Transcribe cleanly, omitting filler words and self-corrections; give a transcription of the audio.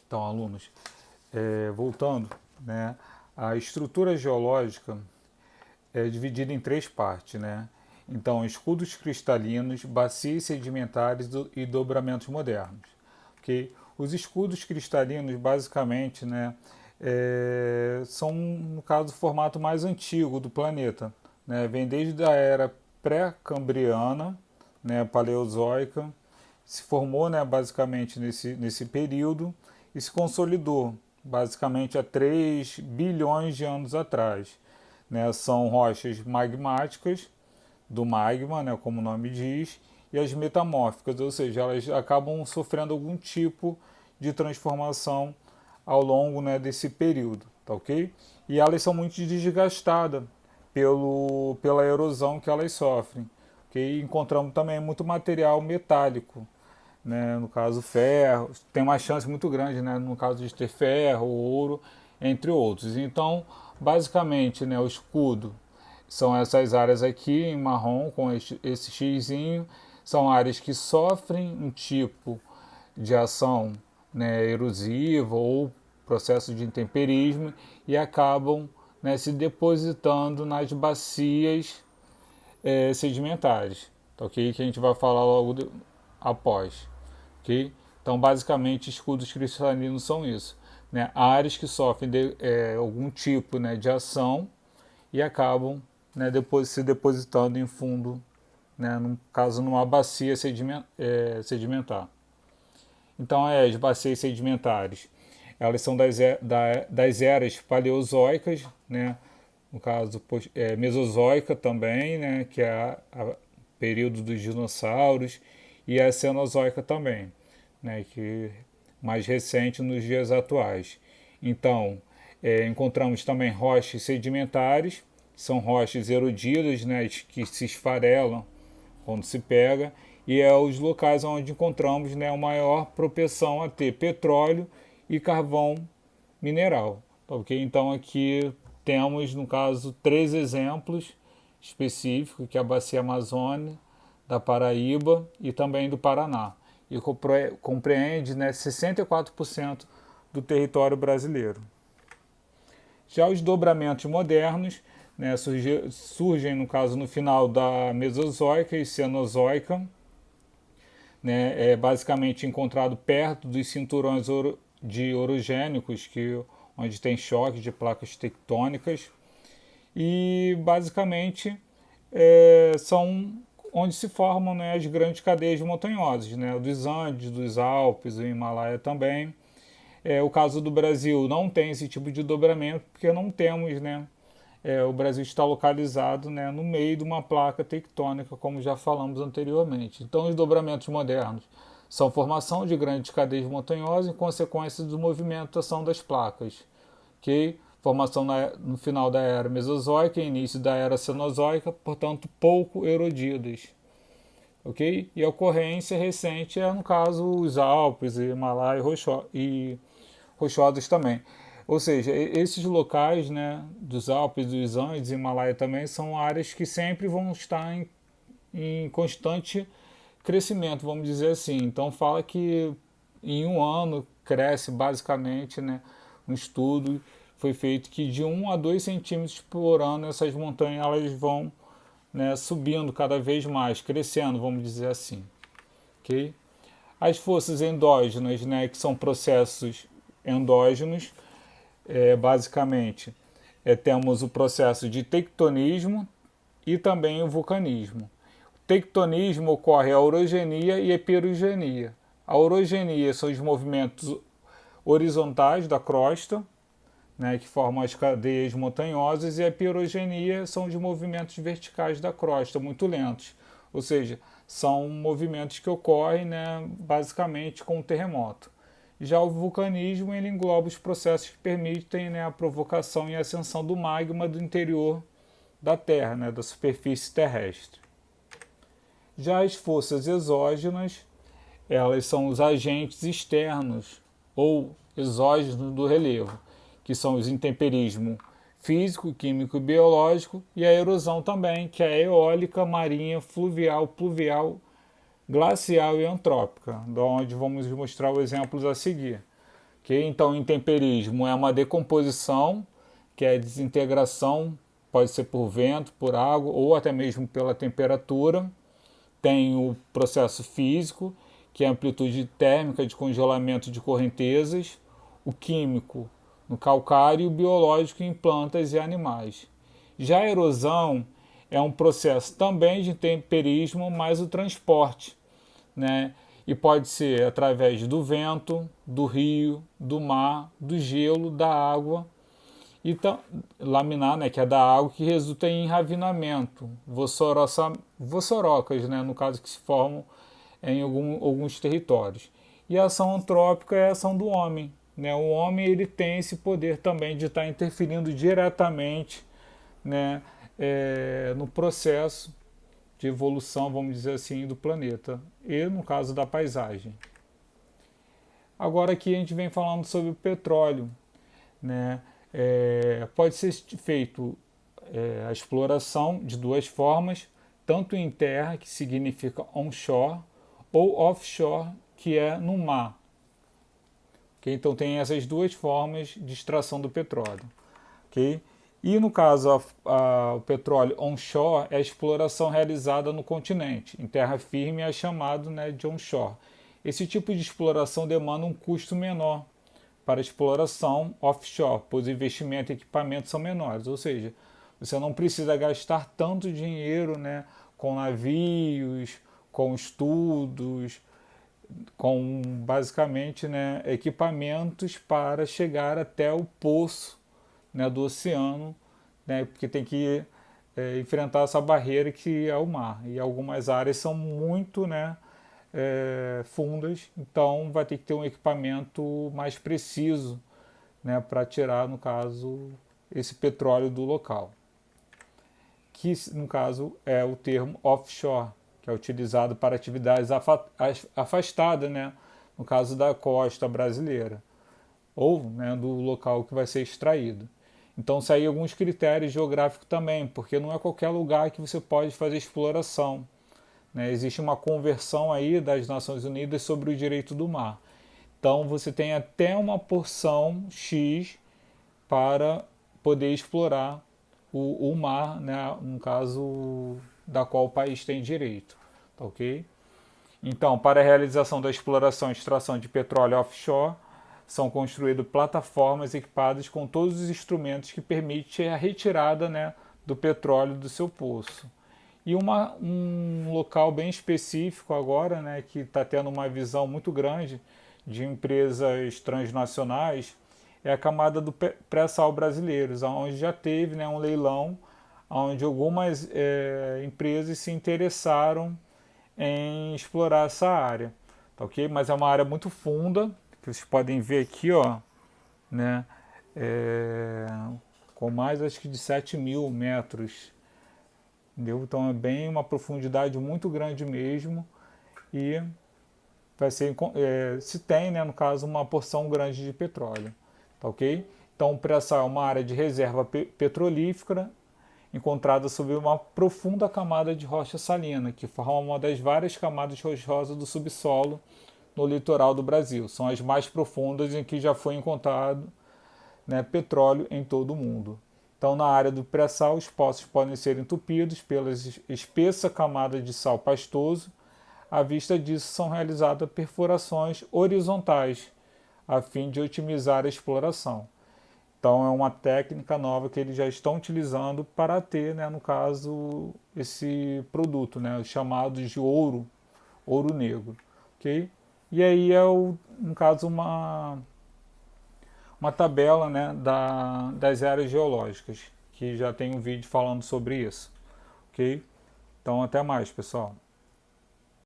Então, alunos, voltando, né, a estrutura geológica é dividida em três partes, né? Então, escudos cristalinos, bacias sedimentares e dobramentos modernos. Okay? Os escudos cristalinos, basicamente, né, são, no caso, o formato mais antigo do planeta. Né? Vem desde a era pré-cambriana, né, paleozoica, se formou, né, basicamente nesse período e se consolidou basicamente há 3 bilhões de anos atrás. Né? São rochas magmáticas do magma, né, como o nome diz, e as metamórficas, ou seja, elas acabam sofrendo algum tipo de transformação ao longo, né, desse período, tá ok? E elas são muito desgastadas pela erosão que elas sofrem. Okay? Encontramos também muito material metálico, né? No caso ferro, tem uma chance muito grande, né? No caso de ter ferro, ouro, entre outros. Então, basicamente, né, o escudo são essas áreas aqui em marrom com esse xizinho, são áreas que sofrem um tipo de ação, né, erosiva ou processo de intemperismo e acabam, né, se depositando nas bacias sedimentares, tá ok? Que a gente vai falar após, ok? Então, basicamente, escudos cristalinos são isso, né? Áreas que sofrem algum tipo, né, de ação e acabam, né, depois se depositando em fundo, né, no caso numa bacia sedimentar. Então, as bacias sedimentares, elas são das eras paleozoicas, né, no caso mesozoica também, né, que é a período dos dinossauros, e a cenozoica também, né, que mais recente nos dias atuais. Então, encontramos também rochas sedimentares, são rochas erodidas, né, que se esfarelam quando se pega, e é os locais onde encontramos, né, a maior propensão a ter petróleo e carvão mineral. Ok? Então aqui temos, no caso, três exemplos específicos, que é a Bacia Amazônica, da Paraíba e também do Paraná. E compreende, né, 64% do território brasileiro. Já os dobramentos modernos, né, surgem, no caso, no final da Mesozoica e Cenozoica, né, é basicamente encontrado perto dos cinturões de orogênicos, onde tem choque de placas tectônicas, e basicamente são onde se formam, né, as grandes cadeias montanhosas, né, dos Andes, dos Alpes, o Himalaia também. O caso do Brasil não tem esse tipo de dobramento, porque não temos, né, o Brasil está localizado, né, no meio de uma placa tectônica, como já falamos anteriormente. Então, os dobramentos modernos são formação de grandes cadeias montanhosas em consequência da movimentação das placas. Okay? Formação no final da era Mesozoica e início da era Cenozoica, portanto, pouco erodidas. Okay? E a ocorrência recente é, no caso, os Alpes, Himalaia e rochosos também. Ou seja, esses locais, né, dos Alpes, dos Andes, Himalaia também, são áreas que sempre vão estar em constante crescimento, vamos dizer assim. Então fala que em um ano cresce basicamente, né, um estudo foi feito que de 1 a 2 centímetros por ano essas montanhas elas vão, né, subindo cada vez mais, crescendo, vamos dizer assim. Okay? As forças endógenas, né, que são processos endógenos, basicamente, temos o processo de tectonismo e também o vulcanismo. O tectonismo ocorre a orogenia e a eperogenia. A orogenia são os movimentos horizontais da crosta, né, que formam as cadeias montanhosas, e a eperogenia são os movimentos verticais da crosta, muito lentos. Ou seja, são movimentos que ocorrem, né, basicamente com o terremoto. Já o vulcanismo ele engloba os processos que permitem, né, a provocação e ascensão do magma do interior da Terra, né, da superfície terrestre. Já as forças exógenas, elas são os agentes externos ou exógenos do relevo, que são os intemperismo físico, químico e biológico, e a erosão também, que é a eólica, marinha, fluvial, pluvial, glacial e antrópica, de onde vamos mostrar os exemplos a seguir. ok? Então, intemperismo é uma decomposição, que é a desintegração, pode ser por vento, por água ou até mesmo pela temperatura. Tem o processo físico, que é a amplitude térmica de congelamento de correntezas, o químico no calcário e o biológico em plantas e animais. Já a erosão é um processo também de intemperismo, mas o transporte, né? E pode ser através do vento, do rio, do mar, do gelo, da água e laminar, né, que é da água, que resulta em enravinamento, vossorocas, né, no caso que se formam em alguns territórios. E a ação antrópica é a ação do homem, né? O homem ele tem esse poder também de estar interferindo diretamente, né, no processo de evolução, vamos dizer assim, do planeta e no caso da paisagem. Agora aqui a gente vem falando sobre o petróleo, né? Pode ser feito a exploração de duas formas, tanto em terra, que significa onshore, ou offshore, que é no mar. Okay? Então tem essas duas formas de extração do petróleo. Okay? E no caso, o petróleo onshore é a exploração realizada no continente. Em terra firme é chamado, né, de onshore. Esse tipo de exploração demanda um custo menor para exploração offshore, pois o investimento e equipamento são menores. Ou seja, você não precisa gastar tanto dinheiro, né, com navios, com estudos, com basicamente, né, equipamentos para chegar até o poço, né, do oceano, né, porque tem que enfrentar essa barreira que é o mar. E algumas áreas são muito, né, fundas, então vai ter que ter um equipamento mais preciso, né, para tirar, no caso, esse petróleo do local. Que, no caso, é o termo offshore, que é utilizado para atividades afastadas, né, no caso da costa brasileira, ou, né, do local que vai ser extraído. Então, saem alguns critérios geográficos também, porque não é qualquer lugar que você pode fazer exploração. Né? Existe uma conversão aí das Nações Unidas sobre o direito do mar. Então, você tem até uma porção X para poder explorar o mar, né? No caso da qual o país tem direito. Tá, ok? Então, para a realização da exploração e extração de petróleo offshore, são construídas plataformas equipadas com todos os instrumentos que permitem a retirada, né, do petróleo do seu poço. E um local bem específico agora, né, que está tendo uma visão muito grande de empresas transnacionais, é a camada do pré-sal brasileiros, onde já teve, né, um leilão, onde algumas empresas se interessaram em explorar essa área, tá, ok? Mas é uma área muito funda, que vocês podem ver aqui, ó, né, com mais acho que de 7.000 metros, entendeu? Então é bem uma profundidade muito grande mesmo e vai ser, se tem, né, no caso, uma porção grande de petróleo, tá, ok? Então o pré-sal é uma área de reserva petrolífera encontrada sob uma profunda camada de rocha salina, que forma uma das várias camadas rochosas do subsolo no litoral do Brasil. São as mais profundas em que já foi encontrado, né, petróleo em todo o mundo. Então, na área do pré-sal, os poços podem ser entupidos pela espessa camada de sal pastoso. À vista disso, são realizadas perfurações horizontais, a fim de otimizar a exploração. Então, é uma técnica nova que eles já estão utilizando para ter, né, no caso, esse produto, né, chamado de ouro negro. Okay? E aí é, no caso, uma tabela, né, das áreas geológicas, que já tem um vídeo falando sobre isso. Ok? Então, até mais, pessoal.